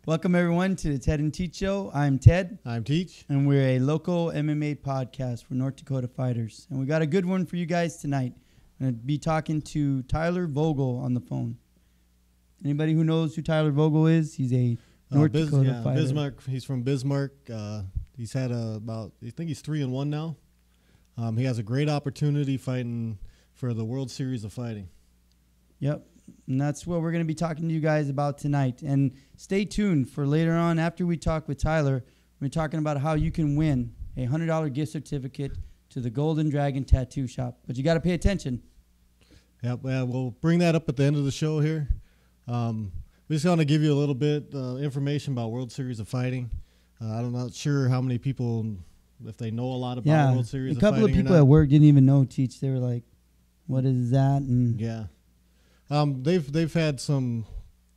Welcome, everyone, to the Ted and Teach Show. I'm Ted. I'm Teach. And we're a local MMA podcast for North Dakota fighters. And we got a good one for you guys tonight. I'm going to be talking to Tyler Vogel on the phone. Anybody who knows who Tyler Vogel is, he's a North Dakota fighter. Bismarck. He's from Bismarck. He's had I think he's 3-1 now. He has a great opportunity fighting for the World Series of Fighting. Yep. And that's what we're going to be talking to you guys about tonight. And stay tuned for later on after we talk with Tyler. We're talking about how you can win a $100 gift certificate to the Golden Dragon Tattoo Shop. But you got to pay attention. Yep. We'll bring that up at the end of the show here. We just want to give you a little bit information about World Series of Fighting. I'm not sure how many people, if they know a lot about World Series of Fighting. A couple of people at work didn't even know Teach. They were like, what is that? And yeah. They've had some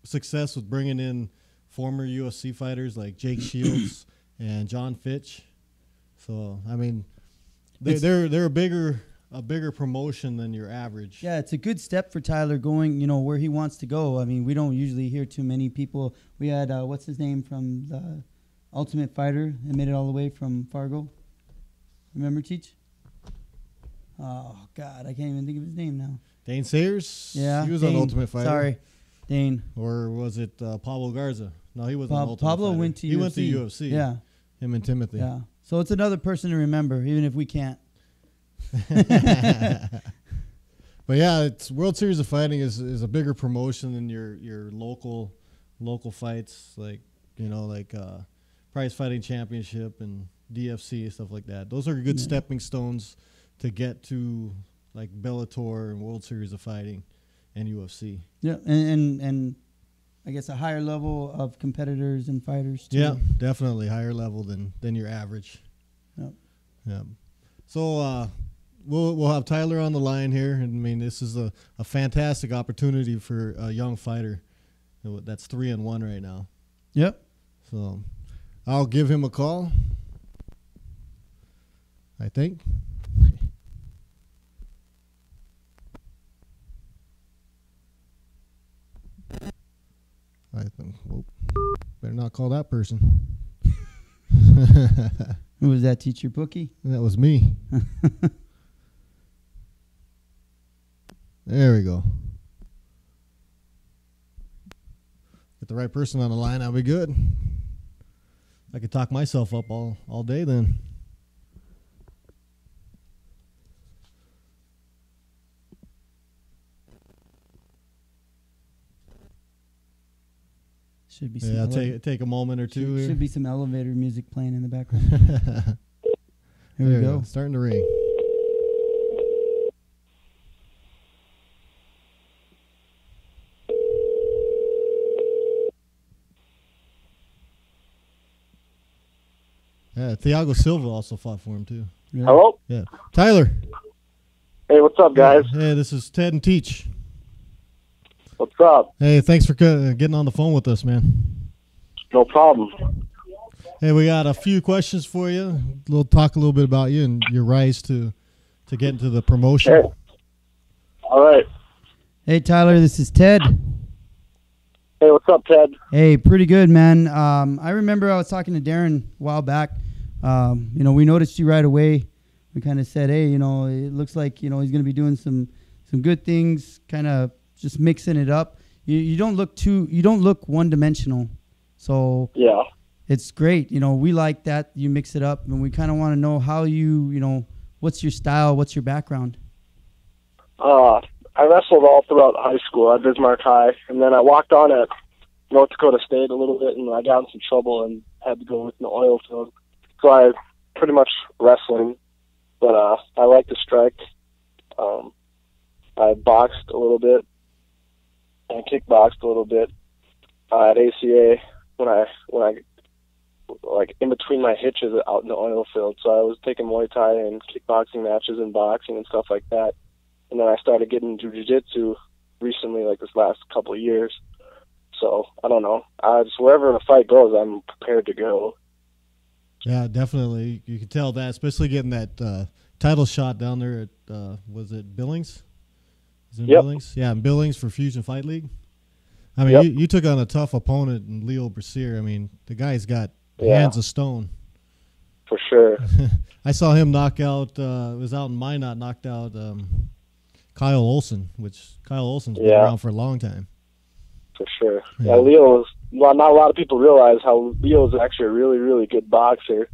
success with bringing in former UFC fighters like Jake Shields and John Fitch. So I mean, they're a bigger promotion than your average. Yeah, it's a good step for Tyler going, where he wants to go. I mean, we don't usually hear too many people. We had what's his name from the Ultimate Fighter that made it all the way from Fargo. Remember, Teach? Oh God, I can't even think of his name now. Dane Sayers? Yeah. He was on Ultimate Fighter. Sorry, Dane. Or was it Pablo Garza? No, he wasn't on Ultimate Pablo Fighter. went to UFC. He went to UFC. Yeah. Him and Timothy. Yeah. So it's another person to remember, even if we can't. But yeah, it's World Series of Fighting is a bigger promotion than your local fights, like Prize Fighting Championship and DFC and stuff like that. Those are good stepping stones to get to like Bellator and World Series of Fighting and UFC. Yeah, and I guess a higher level of competitors and fighters too. Yeah, definitely higher level than your average. Yep. Yeah. So we'll have Tyler on the line here. And I mean, this is a fantastic opportunity for a young fighter that's 3-1 right now. Yep. So I'll give him a call, I think. Whoop, better not call that person. Who was that, teacher bookie? That was me. There we go. Get the right person on the line, that'll be good. I could talk myself up all day then. Should be some take a moment or two. Should be some elevator music playing in the background. Here we go. Starting to ring. Yeah, Thiago Silva also fought for him too. Yeah. Hello? Yeah. Tyler. Hey, what's up, guys? Hey, this is Ted and Teach. What's up? Hey, thanks for getting on the phone with us, man. No problem. Hey, we got a few questions for you. Talk a little bit about you and your rise to get into the promotion. Hey. All right. Hey, Tyler, this is Ted. Hey, what's up, Ted? Hey, pretty good, man. I remember I was talking to Darren a while back. We noticed you right away. We kind of said, hey, it looks like, he's going to be doing some good things, kind of just mixing it up. You don't look one-dimensional. So yeah, it's great. We like that you mix it up, and we kind of want to know how what's your style, what's your background? I wrestled all throughout high school at Bismarck High, and then I walked on at North Dakota State a little bit, and I got in some trouble and had to go with the oil field. So I pretty much wrestling, but I like to strike. I boxed a little bit and kickboxed a little bit at ACA when I like in between my hitches out in the oil field. So I was taking Muay Thai and kickboxing matches and boxing and stuff like that. And then I started getting into jiu-jitsu recently, like this last couple of years. So I don't know. Just wherever the fight goes, I'm prepared to go. Yeah, definitely. You can tell that, especially getting that title shot down there at was it Billings? Is it Yep. Billings? Yeah, in Billings for Fusion Fight League. I mean, Yep. you took on a tough opponent in Leo Brasier. I mean, the guy's got Yeah. hands of stone. For sure. I saw him knock out. It was out in Minot. Knocked out Kyle Olson, which Kyle Olson's been Yeah. around for a long time. For sure. Yeah. Yeah, Leo is, well, not a lot of people realize how Leo is actually a really, really good boxer.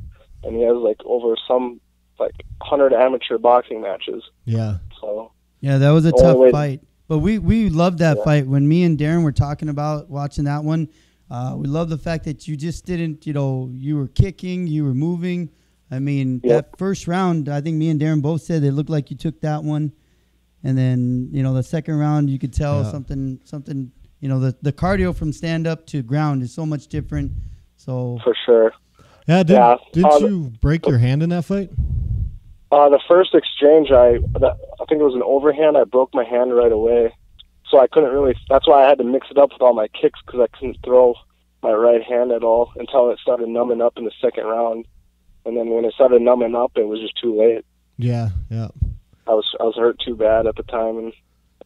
And he has like over 100 amateur boxing matches. Yeah. So Yeah, that was a Only tough way- fight. But we loved that Yeah. fight. When me and Darren were talking about watching that one, we love the fact that you just didn't, you were kicking, you were moving. I mean, Yep. that first round, I think me and Darren both said it looked like you took that one. And then, the second round, you could tell Yeah. something, the cardio from stand-up to ground is so much different. So, for sure. Yeah. Yeah. Didn't you break your hand in that fight? The first exchange, I think it was an overhand. I broke my hand right away, so I couldn't really. That's why I had to mix it up with all my kicks because I couldn't throw my right hand at all until it started numbing up in the second round. And then when it started numbing up, it was just too late. Yeah. Yeah. I was hurt too bad at the time, and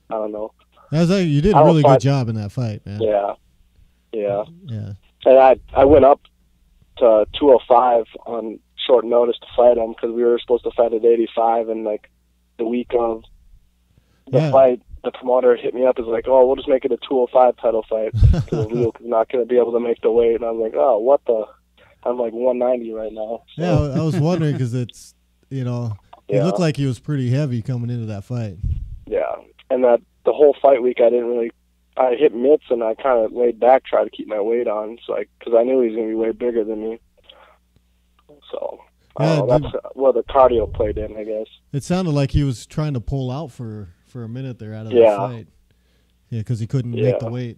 I don't know. You did I a don't really good fight- job in that fight, man. Yeah. Yeah. And I went up to 205 on short notice to fight him because we were supposed to fight at 85, and like the week of the Yeah. fight, the promoter hit me up as like, "Oh, we'll just make it a 205 title fight because Leo's not going to be able to make the weight." And I'm like, "Oh, what the." I'm like 190 right now. So, Yeah, I was wondering because it's, he Yeah. looked like he was pretty heavy coming into that fight. yeah. And that the whole fight week, I hit mitts and I kind of laid back, tried to keep my weight on, so because I knew he was going to be way bigger than me. So Yeah, that's where the cardio played in, I guess. It sounded like he was trying to pull out for a minute there out of Yeah. the fight. Yeah, because he couldn't Yeah. make the weight.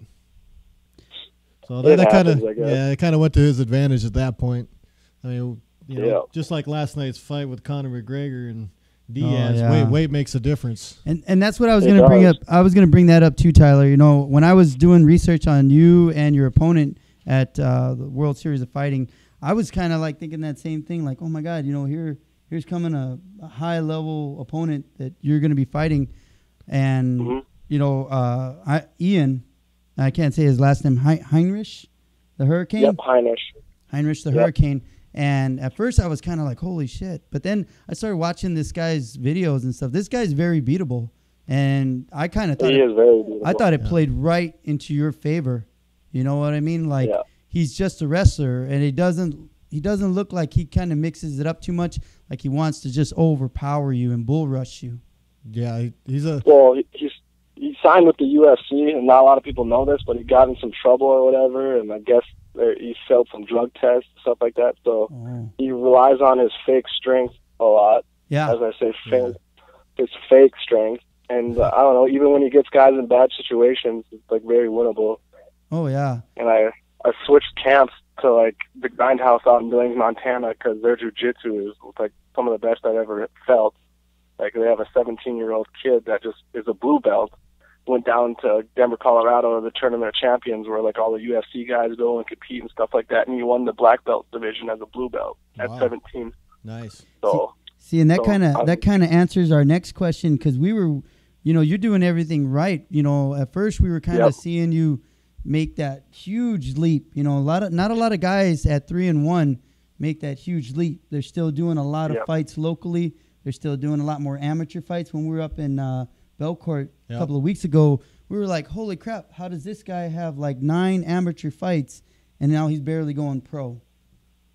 So It that kind of happens, I guess. it kind of went to his advantage at that point. I mean, Yeah. just like last night's fight with Conor McGregor and Diaz, yeah. weight makes a difference. and that's what I was It going to bring does. up. I was going to bring that up too, Tyler. When I was doing research on you and your opponent at the World Series of Fighting, I was kind of like thinking that same thing, like, oh my God, here's coming a high level opponent that you're going to be fighting, and Mhm. Ian, I can't say his last name, Heinrich, the Hurricane. Yep, Heinrich. Heinrich the Yep. Hurricane. And at first I was kind of like, holy shit. But then I started watching this guy's videos and stuff. This guy's very beatable. And I kind of thought He is very beautiful. I thought it Yeah. played right into your favor. You know what I mean? Like Yeah. he's just a wrestler, and he doesn't look like he kind of mixes it up too much. Like he wants to just overpower you and bull rush you. Yeah, he's a Well, he signed with the UFC, and not a lot of people know this, but he got in some trouble or whatever, and I guess he failed some drug tests, stuff like that. So Oh. he relies on his fake strength a lot. Yeah. As I say, his fake strength. And I don't know, even when he gets guys in bad situations, it's like very winnable. Oh yeah. And I switched camps to like the Grindhouse out in Billings, Montana, because their jiu-jitsu is like some of the best I've ever felt. Like they have a 17-year-old kid that just is a blue belt. Went down to Denver, Colorado, the Tournament of Champions, where like all the UFC guys go and compete and stuff like that. And he won the black belt division as a blue belt at Wow. 17. nice. So See, and that So, kind of I'm- answers our next question, because we were, you're doing everything right. At first we were kind of Yep. seeing you make that huge leap. Not a lot of guys at 3-1 make that huge leap. They're still doing a lot of Yep. fights locally. They're still doing a lot more amateur fights. When we were up in Belcourt a Yep. couple of weeks ago, we were like, holy crap, how does this guy have like 9 amateur fights and now he's barely going pro?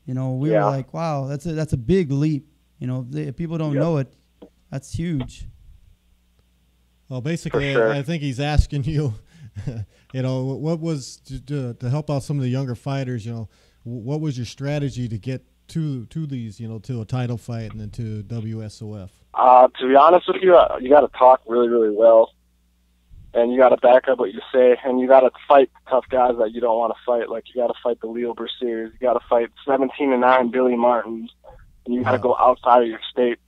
We were Yeah. like, wow, that's a big leap. If people don't Yep. know it, that's huge. Well, basically, For sure. I think he's asking you, what was to help out some of the younger fighters. What was your strategy to get to these, to a title fight and then to WSOF? To be honest with you, you got to talk really, really well, and you got to back up what you say, and you got to fight tough guys that you don't want to fight. Like you got to fight the Leo Brasiers, you got to fight 17-9 Billy Martins, and you got to Wow. go outside of your state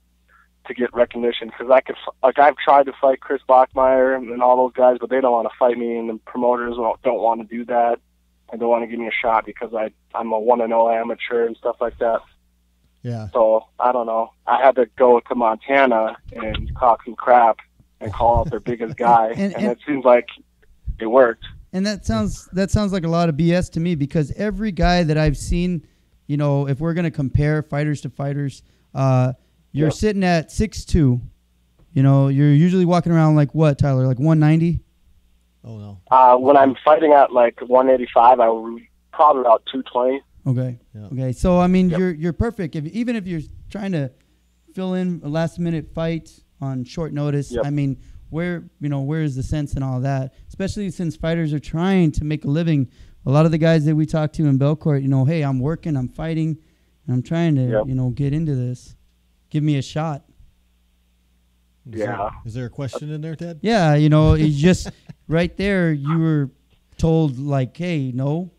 to get recognition. Because I've tried to fight Chris Bachmeyer and all those guys, but they don't want to fight me, and the promoters don't want to do that. And don't want to give me a shot because I'm a 1-0 amateur and stuff like that. Yeah. So, I don't know. I had to go to Montana and talk some crap and call out their biggest guy. And- and it seems like it worked. And that sounds like a lot of BS to me, because every guy that I've seen, you know, if we're going to compare fighters to fighters, you're sitting at 6'2". You know, you're usually walking around like what, Tyler, like 190? Oh, no. When I'm fighting at like 185, I was probably about 220. Okay. Yeah. Okay. So, I mean, you're perfect. Even if you're trying to fill in a last-minute fight on short notice, I mean, where is the sense in all that? Especially since fighters are trying to make a living. A lot of the guys that we talk to in Belcourt, you know, hey, I'm working, I'm fighting, and I'm trying to, you know, get into this. Give me a shot. Is there a question in there, Ted? Yeah, you know, it's just right there. You were told like, hey, no.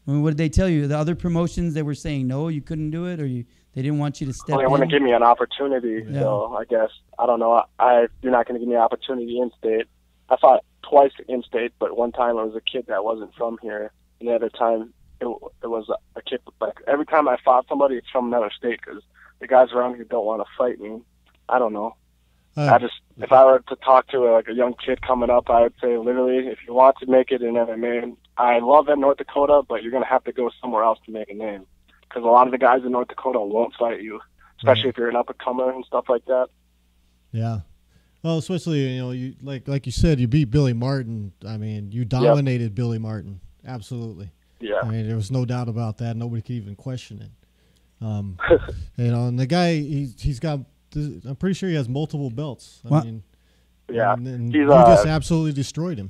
I mean, what did they tell you? The other promotions, they were saying no, you couldn't do it, or they didn't want you to step in? They wouldn't give me an opportunity, so I guess, I don't know. You're not going to give me an opportunity in-state. I fought twice in-state, but one time it was a kid that wasn't from here, and the other time it was a kid. Like, every time I fought somebody, it's from another state, because the guys around here don't want to fight me. I don't know. If I were to talk to a young kid coming up, I would say literally, if you want to make it in MMA, I love in North Dakota, but you're going to have to go somewhere else to make a name, because a lot of the guys in North Dakota won't fight you, especially if you're an up-and-comer and stuff like that. Yeah. Well, especially, you know, you like you said, you beat Billy Martin. I mean, you dominated Billy Martin. Absolutely. Yeah. I mean, there was no doubt about that. Nobody could even question it. You know, and the guy, he's got, I'm pretty sure he has multiple belts. I mean, and you just absolutely destroyed him.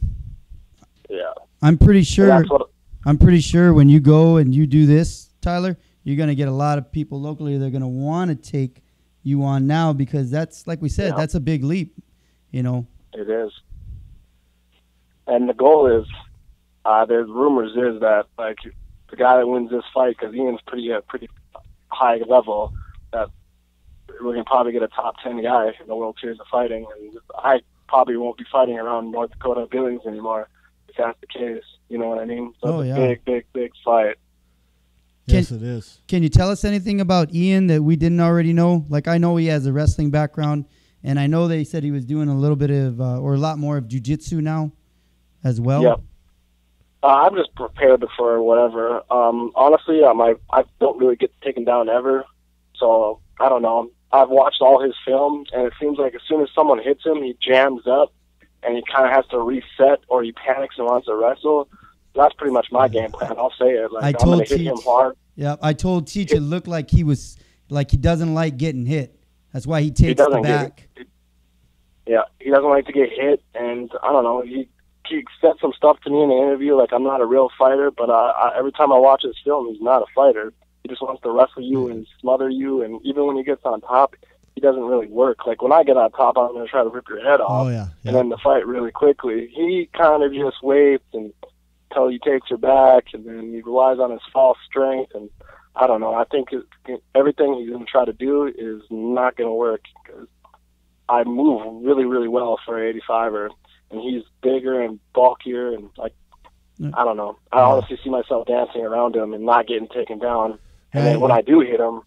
Yeah. I'm pretty sure when you go and you do this, Tyler, you're going to get a lot of people locally. They're going to want to take you on now, because that's, like we said, that's a big leap, you know. It is. And the goal is, there's rumors is that, like, the guy that wins this fight, because Ian's pretty high level, that we're going to probably get a top 10 guy in the World Series of Fighting, and I probably won't be fighting around North Dakota Billings anymore if that's the case. You know what I mean? So it's a big fight. Yes, it is. Can you tell us anything about Ian that we didn't already know? Like, I know he has a wrestling background, and I know they said he was doing a little bit of, or a lot more of jiu-jitsu now as well. Yeah. I'm just prepared for whatever. Honestly, I don't really get taken down ever, so I don't know. I've watched all his films, and it seems like as soon as someone hits him, he jams up, and he kind of has to reset, or he panics and wants to wrestle. That's pretty much my game plan. I'll say it. Like, I'm going to hit him hard. Yeah, I told Teach it looked like he doesn't like getting hit. That's why he takes the back. He doesn't like to get hit, and I don't know. He said some stuff to me in the interview, like I'm not a real fighter, but every time I watch his film, he's not a fighter. He just wants to wrestle you and smother you, and even when he gets on top, he doesn't really work. Like, when I get on top, I'm going to try to rip your head off, and then the fight really quickly. He kind of just waits until he takes your back, and then he relies on his false strength, and I don't know. I think everything he's going to try to do is not going to work, because I move really, really well for an 85er, and he's bigger and bulkier, and like, I don't know. I honestly see myself dancing around him and not getting taken down. And then when I do hit him,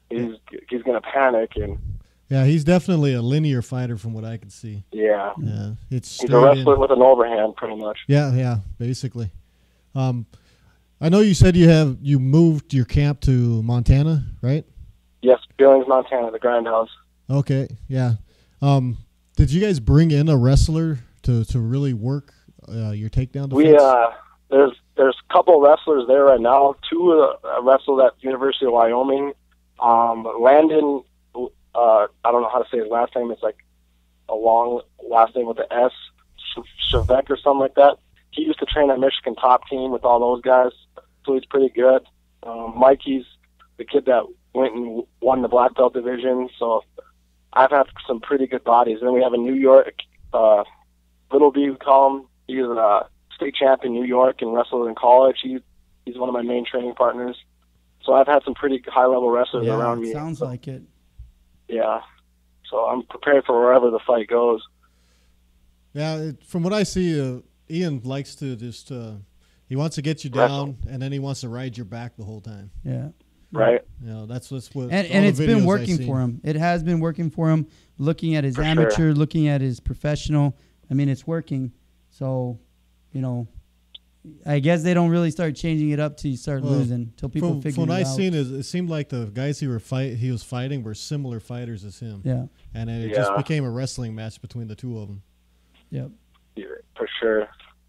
he's going to panic. And he's definitely a linear fighter from what I can see. Yeah. He's a wrestler with an overhand, pretty much. Yeah, basically. I know you said you moved your camp to Montana, right? Yes, Billings, Montana, the Grindhouse. Okay, yeah. Did you guys bring in a wrestler to really work your takedown defense? There's a couple of wrestlers there right now. Two wrestle at University of Wyoming. Landon, I don't know how to say his last name. It's like a long last name with an S, Shavek or something like that. He used to train at Michigan Top Team with all those guys, so he's pretty good. Mikey's the kid that went and won the black belt division, so I've had some pretty good bodies. Then we have a New York, Little B, we call him. He's a state champ in New York and wrestled in college. He's one of my main training partners. So I've had some pretty high-level wrestlers around me. Sounds like it. Yeah. So I'm prepared for wherever the fight goes. Yeah, from what I see, Ian likes to just he wants to get you down, and then he wants to ride your back the whole time. Yeah. Right. You know, that's what. And it's been working for him. It has been working for him. Looking at his amateur, looking at his professional. I mean, it's working. So, you know, I guess they don't really start changing it up till you start losing, till people figure it out. From what I seen, it seemed like the guys he was fighting were similar fighters as him. Yeah. And then it just became a wrestling match between the two of them. Yep. Yeah, for sure.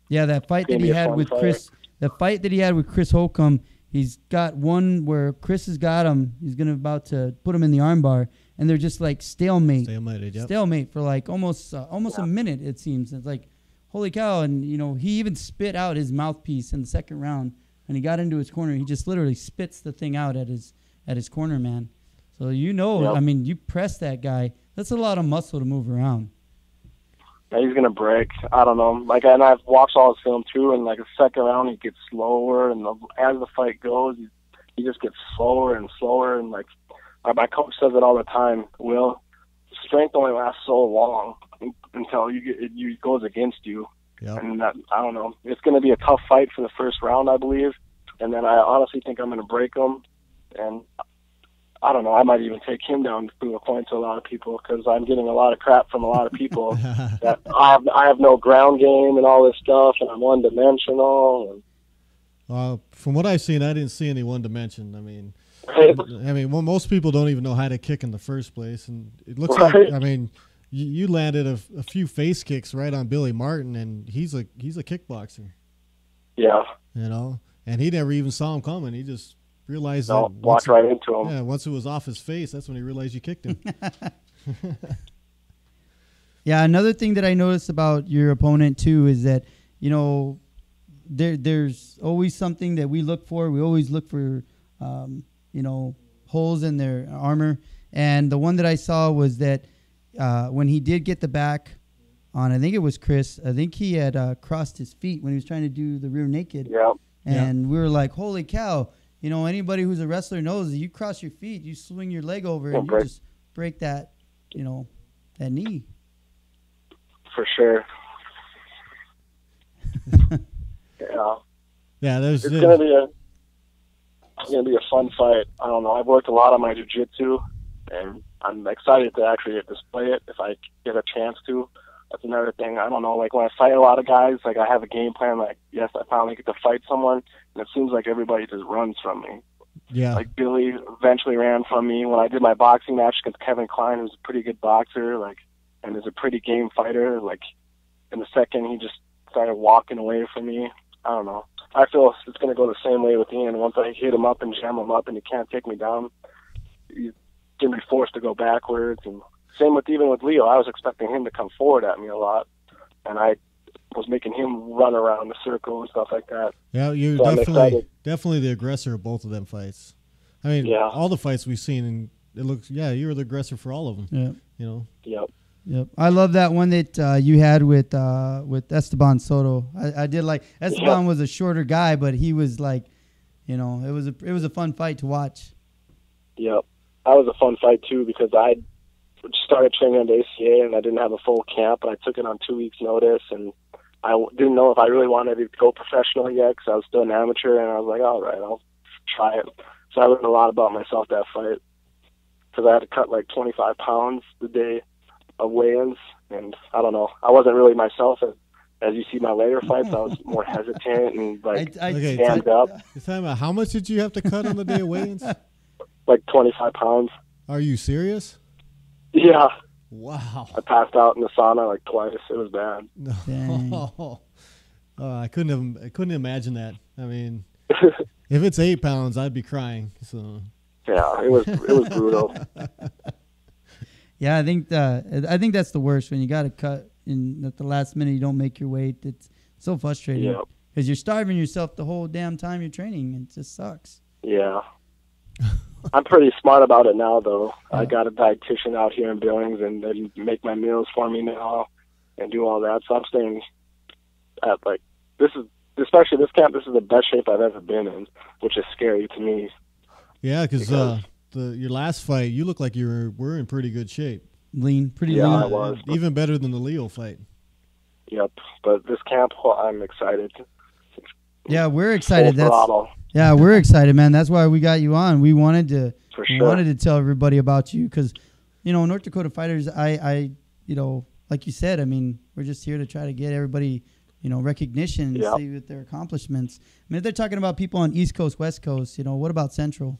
Yeah, that fight that he had with Chris, the fight that he had with Chris Holcomb, he's got one where Chris has got him. He's about to put him in the armbar, and they're just like stalemate for like almost a minute. It seems. It's like, holy cow! And he even spit out his mouthpiece in the second round, and he got into his corner. He just literally spits the thing out at his corner, man. So I mean, you press that guy. That's a lot of muscle to move around. Yeah, he's gonna break. I don't know. And I've watched all his film too. And the second round, he gets slower, and as the fight goes, he just gets slower and slower. And my coach says it all the time. Will, strength only lasts so long until it goes against you. Yep. And I don't know. It's gonna be a tough fight for the first round, I believe. And then I honestly think I'm gonna break him. And I don't know. I might even take him down to prove a point to a lot of people, because I'm getting a lot of crap from a lot of people that I have no ground game and all this stuff, and I'm one-dimensional. From what I've seen, I didn't see any one dimension. I mean, most people don't even know how to kick in the first place, and it looks like you landed a few face kicks right on Billy Martin, and he's a kickboxer. Yeah. And he never even saw him coming. He just realized walked right into him. Yeah, once it was off his face, that's when he realized you kicked him. Yeah, another thing that I noticed about your opponent too is that there's always something that we look for. We always look for holes in their armor, and the one that I saw was that when he did get the back on, I think it was Chris. I think he had crossed his feet when he was trying to do the rear naked. Yeah. And we were like, holy cow. Anybody who's a wrestler knows that you cross your feet, you swing your leg over, and you just break that, that knee. For sure. Yeah, it's gonna be a fun fight. I don't know. I've worked a lot on my jiu-jitsu, and I'm excited to actually display it if I get a chance to. That's another thing. I don't know. When I fight a lot of guys, I have a game plan. Yes, I finally get to fight someone, and it seems like everybody just runs from me. Yeah. Billy eventually ran from me when I did my boxing match against Kevin Klein, who's a pretty good boxer, and is a pretty game fighter. In the second, he just started walking away from me. I don't know. I feel it's going to go the same way with Ian. Once I hit him up and jam him up, and he can't take me down, he's going to be forced to go backwards. And same with Leo. I was expecting him to come forward at me a lot, and I was making him run around the circle and stuff like that. Yeah, you're definitely the aggressor of both of them fights. I mean, all the fights we've seen, and it looks, you were the aggressor for all of them. Yeah. Yep. I love that one that you had with Esteban Soto. I did Esteban was a shorter guy, but he was it was a fun fight to watch. Yep. That was a fun fight too, because I started training under ACA and I didn't have a full camp, and I took it on 2 weeks' notice, and I didn't know if I really wanted to go professional yet because I was still an amateur, and I was like, all right, I'll try it. So I learned a lot about myself that fight, because I had to cut 25 pounds the day of weigh-ins, and I don't know, I wasn't really myself as you see my later fights. I was more hesitant and stand up. You're talking about how much did you have to cut on the day of weigh-ins? 25 pounds. Are you serious? Yeah. Wow. I passed out in the sauna twice. It was bad. No. I couldn't imagine that. I mean, if it's 8 pounds, I'd be crying. So. Yeah, it was brutal. Yeah, I think that's the worst, when you got to cut in at the last minute. You don't make your weight. It's so frustrating because you're starving yourself the whole damn time you're training. It just sucks. Yeah. I'm pretty smart about it now, though. I got a dietitian out here in Billings, and they make my meals for me now and do all that. So I'm staying at especially this camp, this is the best shape I've ever been in, which is scary to me. Yeah, because your last fight, you look like were in pretty good shape. Pretty lean. Yeah, I was. Even better than the Leo fight. Yep, but this camp, I'm excited. Yeah, we're excited. Yeah, we're excited, man. That's why we got you on. We wanted to tell everybody about you, because, North Dakota Fighters, I like you said, I mean, we're just here to try to get everybody recognition, Yep. see with their accomplishments. I mean, if they're talking about people on East Coast, West Coast, what about Central?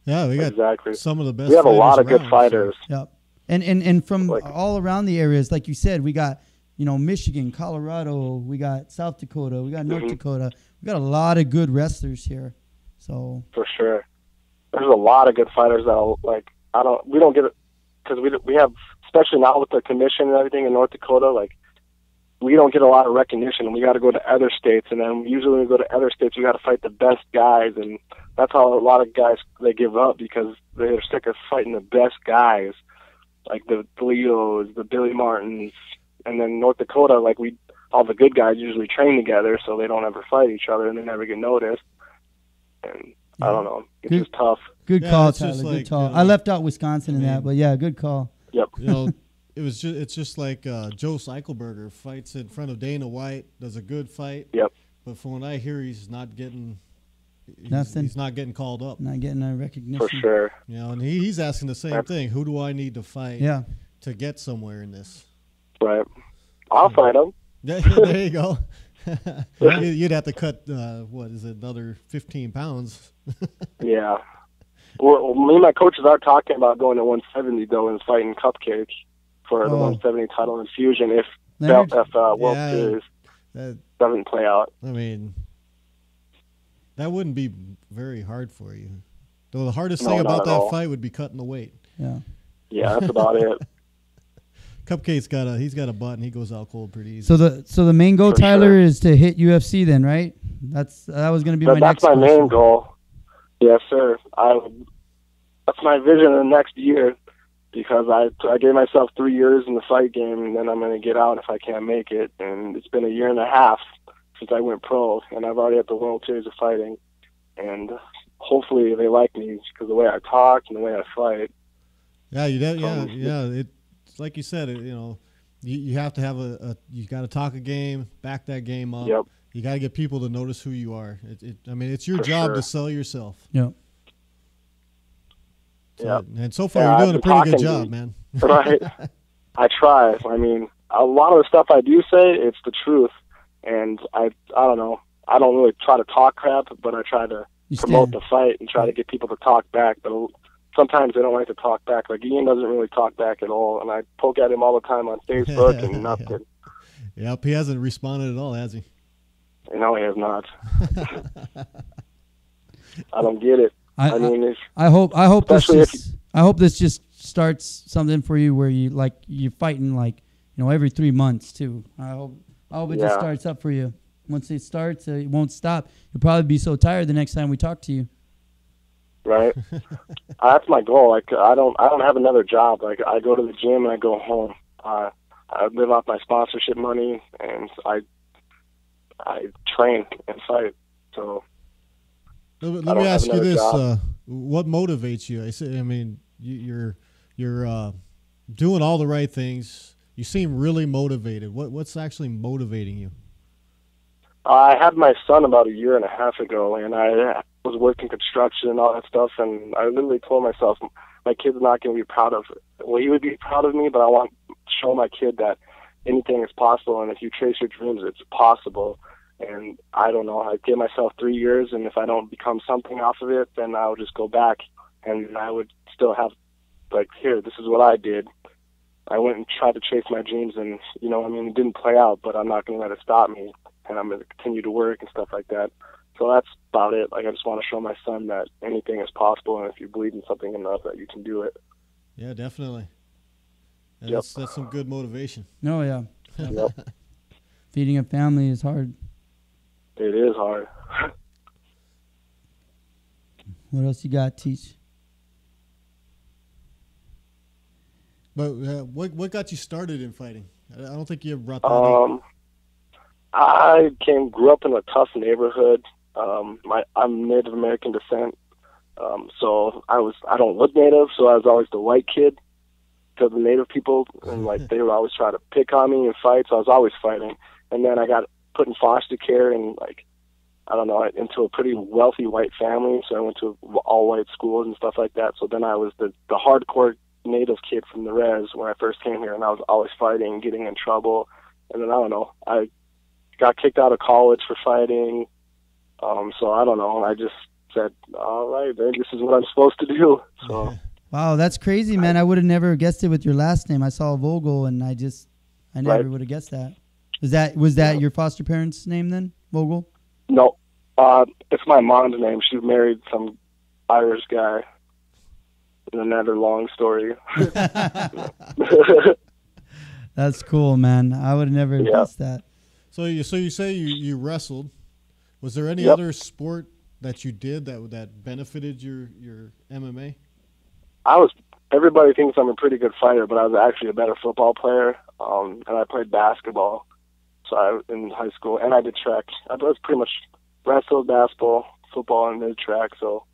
Yeah, we got Exactly. some of the best. We have a lot of fighters good around, fighters. Yep. And from Like- all around the areas, like you said, we got, Michigan, Colorado, we got South Dakota, we got North Dakota. We got a lot of good wrestlers here. So For sure. There's a lot of good fighters that we don't get it because we have, especially now with the commission and everything in North Dakota, like we don't get a lot of recognition. We got to go to other states, and then usually when we go to other states, we got to fight the best guys, and that's how a lot of guys they give up because they're sick of fighting the best guys, like the Leos, the Billy Martins, and then North Dakota, like all the good guys usually train together, so they don't ever fight each other and they never get noticed. And I don't know, it's just tough. Good Yeah, call, it's Tyler. just Good like, call. I left out Wisconsin in I that, mean- but yeah, good call. Yep. It's just like Joe Eichelberger fights in front of Dana White, does a good fight. Yep. But from what I hear, he's not getting Nothing. He's not getting called up. Not getting a recognition. For sure. And he's asking the same thing. Who do I need to fight Yeah. to get somewhere in this? Right. I'll fight him. Yeah, there you go. You'd have to cut, another 15 pounds. Yeah. Well, me and my coaches are talking about going to 170 though and fighting Cupcake for the 170 title in Fusion if Leonard? World Yeah. Series That, doesn't play out. I mean, that wouldn't be very hard for you. Though the hardest No, thing not about at that all. fight would be cutting the weight. Yeah. Yeah, that's about it. Cupcake's got a butt and he goes out cold pretty easy. So the main goal, For Tyler, sure. is to hit UFC then, right? That was going to be my That's next my question. main goal. Yes, sir. That's my vision in the next year because I gave myself 3 years in the fight game, and then I'm going to get out if I can't make it. And it's been a year and a half since I went pro, and I've already at the World Series of Fighting. And hopefully they like me because the way I talk and the way I fight. Yeah, It's like you said, you have to have you got to talk a game, back that game up. Yep. You got to get people to notice who you are. It's your For job sure. to sell yourself. Yeah. So, and so far, Yeah, you're I've doing a been pretty good talking job, man. Right. I try. I mean, a lot of the stuff I do say, it's the truth. And I don't know. I don't really try to talk crap, but I try to You promote stand. the fight and try to get people to talk back. But sometimes they don't like to talk back. Like Ian doesn't really talk back at all, and I poke at him all the time on Facebook and nothing. Yep, he hasn't responded at all, has he? No, he has not. I don't get it. I mean, it's, I hope this Especially if just I hope this just starts something for you where you're fighting every 3 months too. I hope it just Yeah. starts up for you. Once it starts, it won't stop. You'll probably be so tired the next time we talk to you. right. That's my goal. Like I don't have another job. Like I go to the gym and I go home. I live off my sponsorship money, and I train and fight. So Let I me don't have ask you another this: job. what motivates you? You're doing all the right things. You seem really motivated. What's actually motivating you? I had my son about a year and a half ago, and I was working construction and all that stuff, and I literally told myself, my kid's not going to be proud of it. Well, he would be proud of me, but I want to show my kid that anything is possible, and if you chase your dreams, it's possible. And I don't know, I give myself 3 years, and if I don't become something off of it, then I'll just go back, and I would still have, here, this is what I did. I went and tried to chase my dreams, and, it didn't play out, but I'm not going to let it stop me, and I'm going to continue to work and stuff like that. So that's about it. I just want to show my son that anything is possible, and if you believe in something enough, that you can do it. Yeah, definitely. And Yep. That's some good motivation. Oh yeah. Yep. Feeding a family is hard. It is hard. What else you got, Teach? But what got you started in fighting? I don't think you ever brought that up. I grew up in a tough neighborhood. I'm Native American descent, so I don't look Native, so I was always the white kid to the Native people, and they would always try to pick on me and fight. So I was always fighting, and then I got put in foster care and into a pretty wealthy white family. So I went to all white schools and stuff like that. So then I was the hardcore Native kid from the res when I first came here, and I was always fighting, getting in trouble, and then I got kicked out of college for fighting. So I don't know. I just said, all right, man, this is what I'm supposed to do. So. Wow, that's crazy, man. I would have never guessed it with your last name. I saw Vogel, and I never would have guessed that. Was that your foster parents' name then, Vogel? No, it's my mom's name. She married some Irish guy. Another long story. That's cool, man. I would have never guessed that. So you say you wrestled. Was there any other sport that you did that benefited your MMA? Everybody thinks I'm a pretty good fighter, but I was actually a better football player. And I played basketball. So in high school, and I did track. I was pretty much wrestled, basketball, football, and did track. So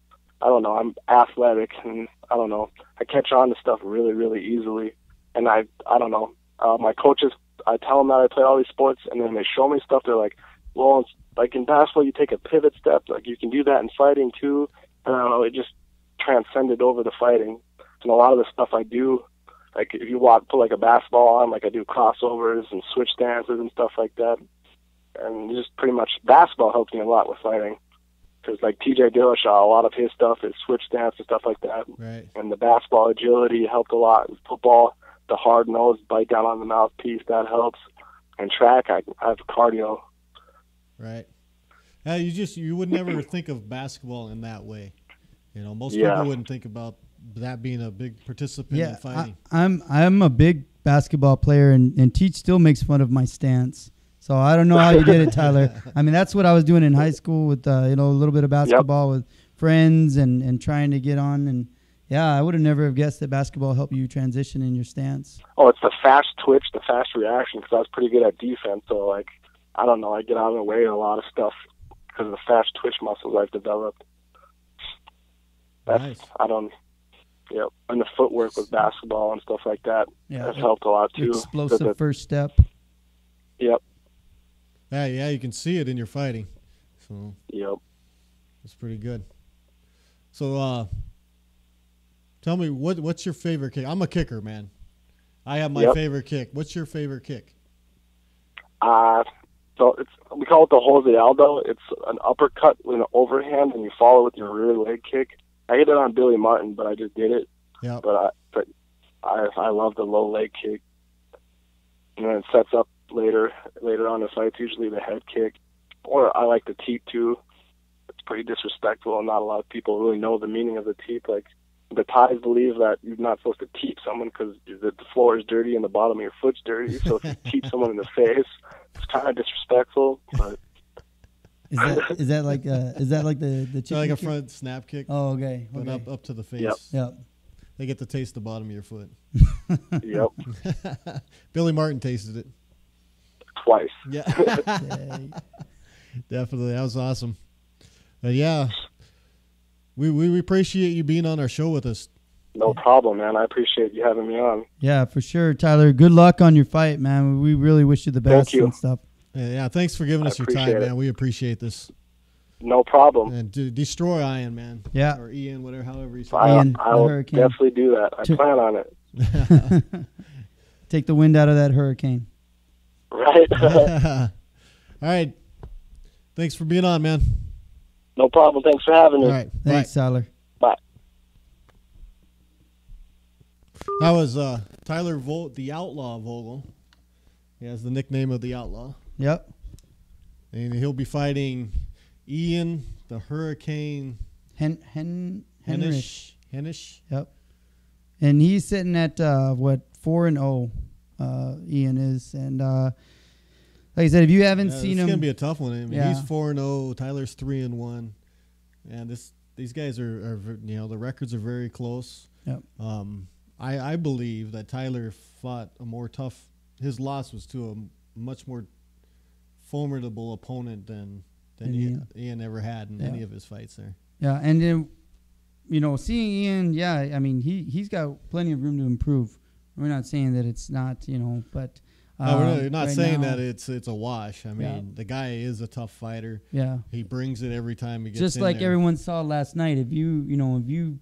I don't know. I'm athletic, and I don't know. I catch on to stuff really, really easily. And I don't know. My coaches, I tell them that I play all these sports, and then they show me stuff. They're like, well, it's like in basketball, you take a pivot step. Like you can do that in fighting too. And I don't know. It just transcended over the fighting. And a lot of the stuff I do, like if you put like a basketball on, like I do crossovers and switch stances and stuff like that. And just pretty much basketball helps me a lot with fighting. Because like TJ Dillashaw, a lot of his stuff is switch stance and stuff like that. Right. And the basketball agility helped a lot. Football, the hard nose, bite down on the mouthpiece, that helps. And track, I have cardio. Right. You would never think of basketball in that way. You know, most people wouldn't think about that being a big participant in fighting. I'm a big basketball player, and Teach still makes fun of my stance. So I don't know how you did it, Tyler. I mean, that's what I was doing in high school with a little bit of basketball with friends and trying to get on. And yeah, I would have never have guessed that basketball helped you transition in your stance. Oh, it's the fast twitch, the fast reaction. Because I was pretty good at defense, so like I don't know, I get out of the way of a lot of stuff because of the fast twitch muscles I've developed. Nice. And the footwork with basketball and stuff like that has helped a lot too. Explosive first step. Yep. Yeah, you can see it in your fighting. So yep, that's pretty good. So tell me what's your favorite kick? I'm a kicker, man. I have my favorite kick. What's your favorite kick? So we call it the Jose Aldo. It's an uppercut with an overhand, and you follow with your rear leg kick. I hit it on Billy Martin, but I just did it. Yeah. But I love the low leg kick, and then it sets up later on the fights. Usually the head kick, or I like the teep too. It's pretty disrespectful, and not a lot of people really know the meaning of the teep. Like the Thais believe that you're not supposed to teep someone because the floor is dirty and the bottom of your foot's dirty. So if you teep someone in the face, it's kind of disrespectful. But is that like the chicken like a kick? front snap kick? Oh, okay. But up to the face. Yep. They get to taste the bottom of your foot. Yep. Billy Martin tasted it twice. Yeah. Definitely, that was awesome. But yeah, we appreciate you being on our show with us. No problem, man. I appreciate you having me on. Yeah, for sure, Tyler. Good luck on your fight, man. We really wish you the best and stuff. Yeah, thanks for giving us your time, man. We appreciate this. No problem. And destroy Ian, man. Yeah. Or Ian, whatever you say. I will definitely do that. I plan on it. Take the wind out of that hurricane. Right. All right. Thanks for being on, man. No problem. Thanks for having me. All right. Thanks, Tyler. Bye. That was Tyler the Outlaw Vogel. He has the nickname of the Outlaw. Yep. And he'll be fighting Ian the Hurricane Hennish. Yep. And he's sitting at 4-0. Ian is, and like I said, if you haven't seen him, it's gonna be a tough one. I mean, he's 4-0. Tyler's 3-1, and these guys are the records are very close. Yep. I believe that Tyler fought a more tough. His loss was to a much more formidable opponent than Ian ever had in any of his fights there. Yeah, and then seeing Ian, I mean he's got plenty of room to improve. We're not saying that it's not, but we're not right saying now, that it's a wash. I mean, the guy is a tough fighter. Yeah, he brings it every time he gets just in like there. everyone saw last night. If you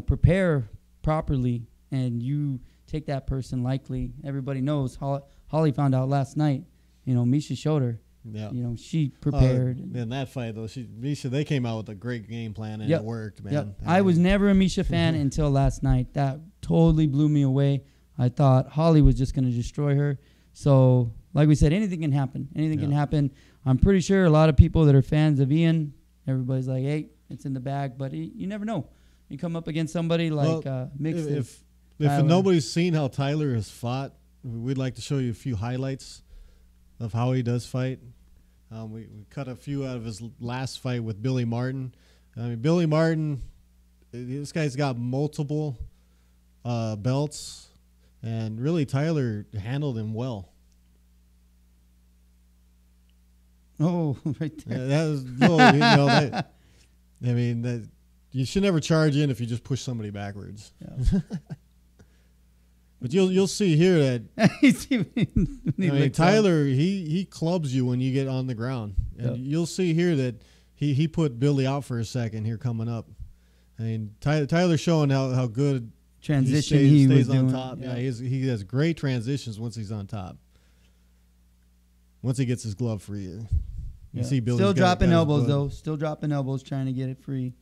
prepare properly and you take that person lightly, everybody knows. Holly found out last night. Misha showed her. Yeah. She prepared. In that fight, though, Misha, they came out with a great game plan, and it worked, man. Yep. I was never a Misha fan until last night. That totally blew me away. I thought Holly was just going to destroy her. So, like we said, anything can happen. Anything can happen. I'm pretty sure a lot of people that are fans of Ian, everybody's like, hey, it's in the bag. But you never know. You come up against somebody like Mixed. If nobody's seen how Tyler has fought, we'd like to show you a few highlights of how he does fight. We cut a few out of his last fight with Billy Martin. I mean, Billy Martin, this guy's got multiple belts, and really Tyler handled him well. Oh, right there. You should never charge in if you just push somebody backwards. Yeah. But you'll see here that Tyler he clubs you when you get on the ground, and you'll see here that he put Billy out for a second here coming up. I mean, Tyler's showing how good transition he was on doing. top. Yeah, he has great transitions once he's on top. Once he gets his glove free, you see Billy still dropping elbows though. Still dropping elbows, trying to get it free.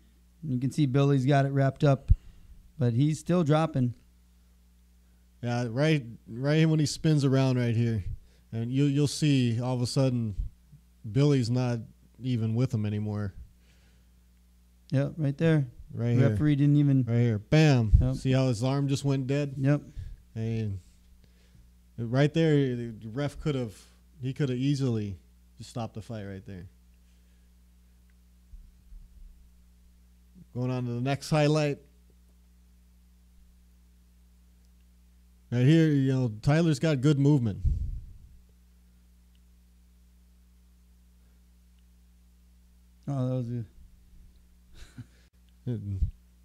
And you can see Billy's got it wrapped up, but he's still dropping. Yeah, right when he spins around right here, and you'll see all of a sudden Billy's not even with him anymore. Yep, right there. Right here. Referee didn't even. Right here, bam. Yep. See how his arm just went dead? Yep. And right there, the ref could have easily just stopped the fight right there. Going on to the next highlight. Right here, Tyler's got good movement. Oh, that was good.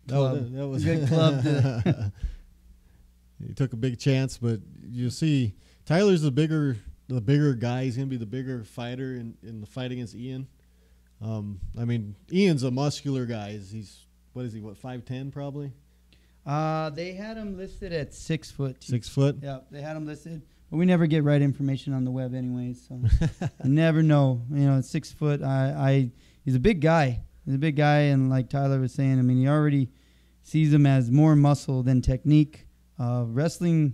That was a good club. He took a big chance, but you see, Tyler's the bigger guy. He's gonna be the bigger fighter in the fight against Ian. I mean, Ian's a muscular guy. He's 5'10" probably. They had him listed at 6 foot. 6 foot? Yeah, they had him listed. But we never get right information on the web anyways, so I never know. 6 foot. He's a big guy. He's a big guy, and like Tyler was saying, I mean, he already sees him as more muscle than technique. Wrestling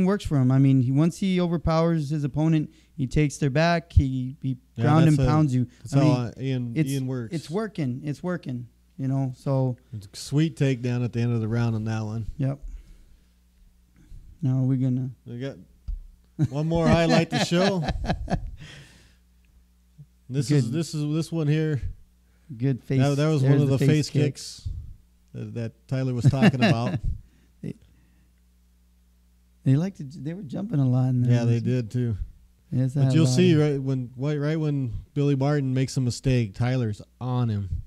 works for him. I mean, once he overpowers his opponent, he takes their back. He ground and pounds you. That's how Ian works. It's working. So sweet takedown at the end of the round on that one. Yep. Now we got one more highlight to show. This one here. Good face. That was one of the face kicks that Tyler was talking about. They were jumping a lot in there. Yeah, they did too. Yes, but you'll see right when Billy Martin makes a mistake, Tyler's on him.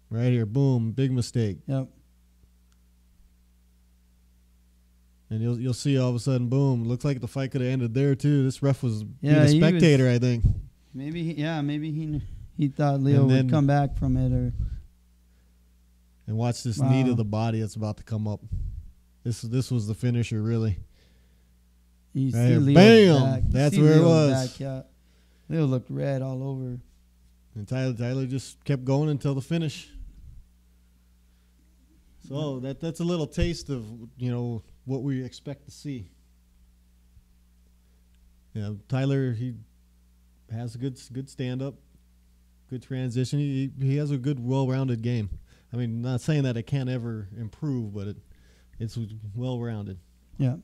Right here, boom, big mistake. Yep. And you'll see all of a sudden, boom, looks like the fight could have ended there too. This ref was being a spectator, I think. Maybe he thought Leo would come back from it, and watch this knee to the body that's about to come up. This was the finisher, really. You see Leo's bam! Back. That's where it was. Back, yeah. Leo looked red all over. And Tyler just kept going until the finish. So that's a little taste of what we expect to see. Tyler, he has a good stand up, good transition. He has a good, well-rounded game. I mean, not saying that it can't ever improve, but it's well-rounded. Yeah.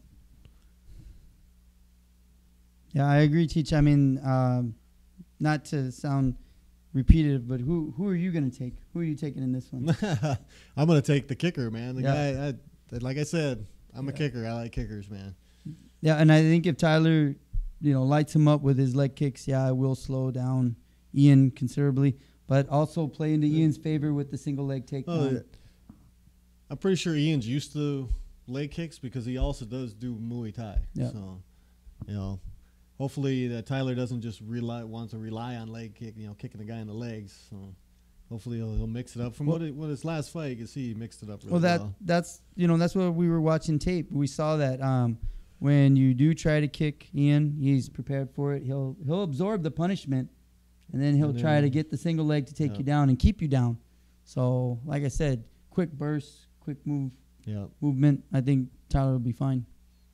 Yeah, I agree, Teach. I mean, not to sound repetitive, but who are you going to take? Who are you taking in this one? I'm going to take the kicker, man. The guy, like I said, I'm a kicker. I like kickers, man. Yeah, and I think if Tyler, lights him up with his leg kicks, I will slow down Ian considerably, but also play into Ian's favor with the single leg takedown. I'm pretty sure Ian's used to leg kicks because he also does do Muay Thai. Yeah. So, hopefully that Tyler doesn't just want to rely on leg kick, kicking the guy in the legs. So hopefully he'll mix it up. From what his last fight, you can see he mixed it up really well. That's what we were watching tape. We saw that when you do try to kick Ian, he's prepared for it. He'll absorb the punishment, and then he'll try to get the single leg to take you down and keep you down. So, like I said, quick burst, quick movement. I think Tyler will be fine.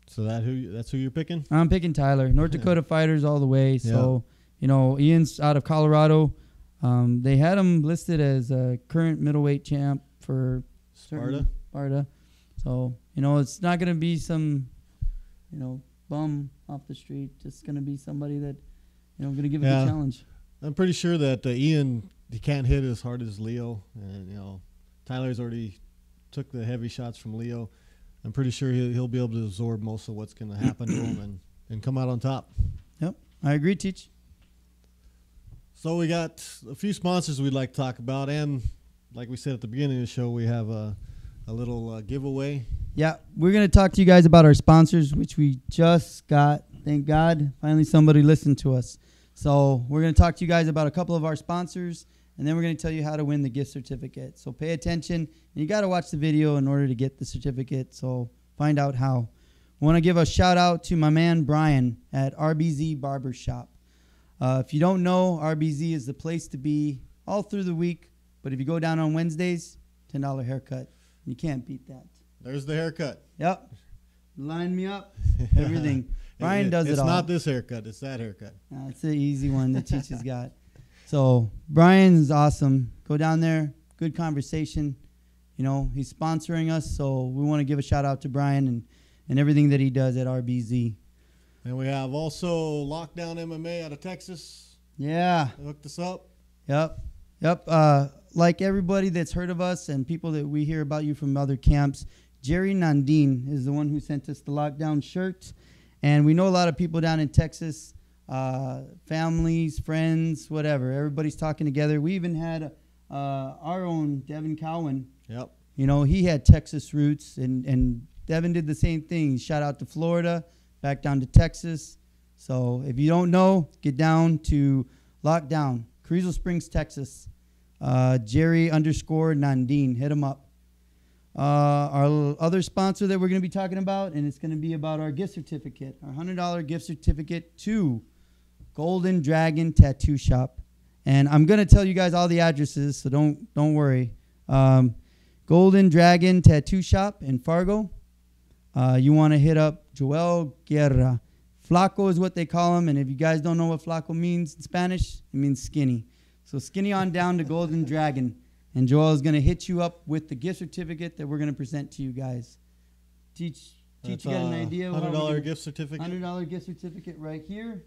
So that's who you're picking? I'm picking Tyler. North Dakota fighters all the way. So, Ian's out of Colorado. They had him listed as a current middleweight champ for Sparta. So, it's not going to be some, bum off the street. Just going to be somebody that, going to give it a challenge. I'm pretty sure that Ian, he can't hit as hard as Leo. And, Tyler's already took the heavy shots from Leo. I'm pretty sure he'll be able to absorb most of what's going to happen to him and come out on top. Yep, I agree, Teach. So we got a few sponsors we'd like to talk about, and like we said at the beginning of the show, we have a little giveaway. Yeah, we're going to talk to you guys about our sponsors, which we just got. Thank God, finally somebody listened to us. So we're going to talk to you guys about a couple of our sponsors, and then we're going to tell you how to win the gift certificate. So pay attention, and you got to watch the video in order to get the certificate, so find out how. I want to give a shout-out to my man Brian at RBZ Barbershop. If you don't know, RBZ is the place to be all through the week, but if you go down on Wednesdays, $10 haircut. You can't beat that. There's the haircut. Yep. Line me up, everything. Brian does it all. It's not this haircut. It's that haircut. It's the easy one that Cheech has got. So Brian's awesome. Go down there. Good conversation. He's sponsoring us, so we want to give a shout out to Brian and everything that he does at RBZ. And we have also Lockdown MMA out of Texas. Yeah. They hooked us up. Yep. Like everybody that's heard of us and people that we hear about you from other camps, Jerry Nandine is the one who sent us the Lockdown shirt. And we know a lot of people down in Texas. Families, friends, whatever. Everybody's talking together. We even had our own Devin Cowan. Yep. He had Texas roots, and Devin did the same thing. Shout out to Florida, back down to Texas. So if you don't know, get down to Lockdown, Carrizo Springs, Texas. Jerry _Nandine. Hit him up. Our other sponsor that we're going to be talking about, and it's going to be about our gift certificate, our $100 gift certificate to Golden Dragon Tattoo Shop. And I'm going to tell you guys all the addresses, so don't worry. Golden Dragon Tattoo Shop in Fargo. You want to hit up Joel Guerra. Flaco is what they call him, and if you guys don't know what Flaco means in Spanish, it means skinny. So skinny on down to Golden Dragon. And Joel is going to hit you up with the gift certificate that we're going to present to you guys. Teach you got an idea? $100 gift certificate. $100 gift certificate right here.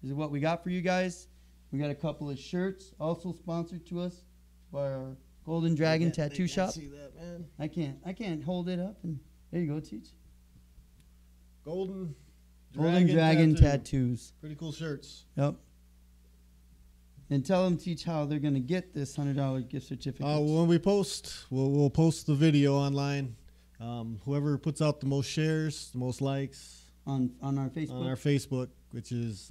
This is what we got for you guys. We got a couple of shirts also sponsored to us by our Golden Dragon Tattoo Shop. See that, man? I can't hold it up. And there you go, Teach. Golden Dragon Tattoos. Pretty cool shirts. Yep. And tell them, Teach, how they're going to get this $100 gift certificate. When we post, we'll post the video online. Whoever puts out the most shares, the most likes on our Facebook. On our Facebook, which is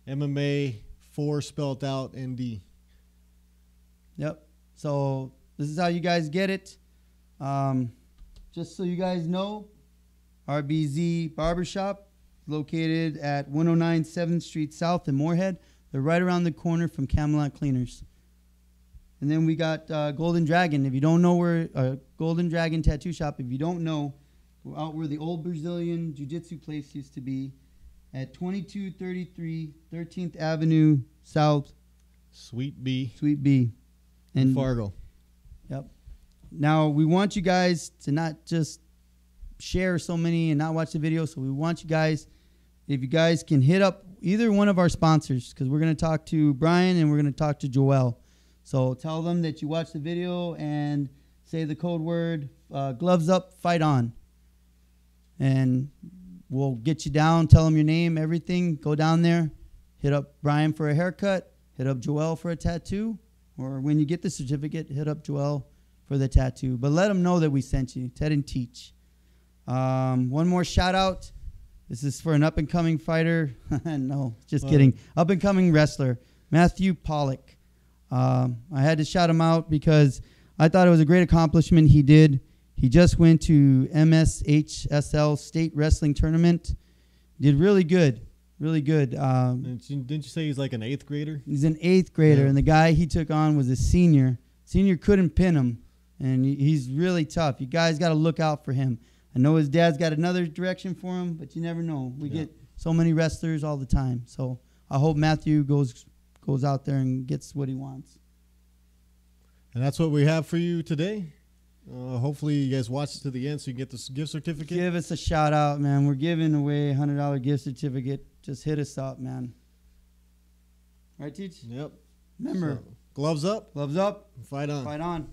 MMA 4 spelled out ND. Yep. So this is how you guys get it. Just so you guys know, RBZ Barbershop, located at 109 7th Street South in Moorhead. They're right around the corner from Camelot Cleaners. And then we got Golden Dragon. If you don't know where Golden Dragon Tattoo Shop, if you don't know, we're out where the old Brazilian Jiu-Jitsu place used to be at 2233 13th Avenue South. Suite B. In Fargo. Yep. Now, we want you guys to not just share so many and not watch the video. So we want you guys, if you guys can hit up either one of our sponsors, because we're going to talk to Brian and we're going to talk to Joel. So tell them that you watched the video and say the code word, gloves up, fight on. And we'll get you down, tell them your name, everything. Go down there, hit up Brian for a haircut, hit up Joel for a tattoo, or when you get the certificate, hit up Joel for the tattoo. But let them know that we sent you, Ted and Teach. One more shout out. This is for an up-and-coming fighter. No, just kidding. Up-and-coming wrestler, Matthew Pollock. I had to shout him out because I thought it was a great accomplishment he did. He just went to MSHSL State Wrestling Tournament. Did really good. Really good. Didn't you say he's like an 8th grader? He's an 8th grader, Yeah. and the guy he took on was a senior. Senior couldn't pin him, and he's really tough. You guys got to look out for him. I know his dad's got another direction for him, but you never know. We get so many wrestlers all the time. So I hope Matthew goes out there and gets what he wants. And that's what we have for you today. Hopefully you guys watch it to the end so you get this gift certificate. Give us a shout out, man. We're giving away a $100 gift certificate. Just hit us up, man. Right, Teach? Yep. Remember, So, gloves up. gloves up, Fight on. fight on.